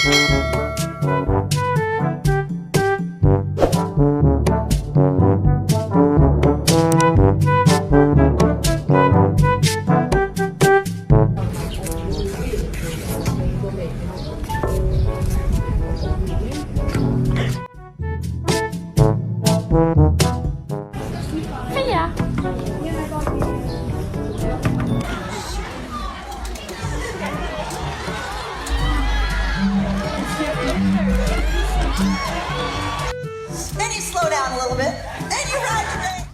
Then you slow down a little bit, and you ride your day.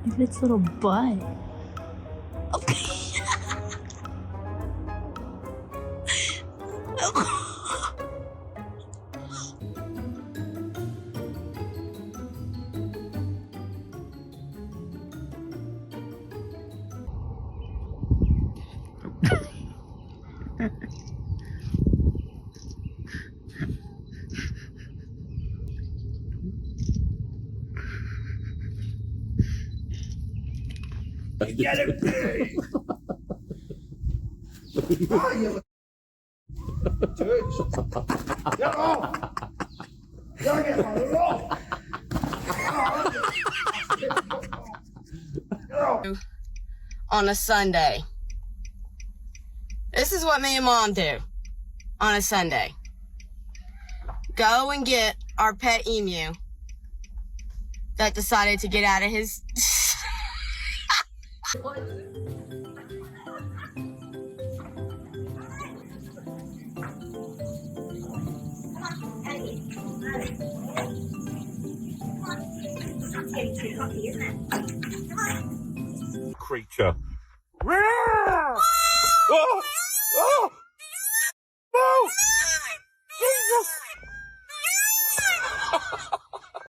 Look at its little butt. Get it, pig! On a Sunday. This is what me and Mom do on a Sunday. Go and get our pet emu that decided to get out of his... Creature. Oh! Oh!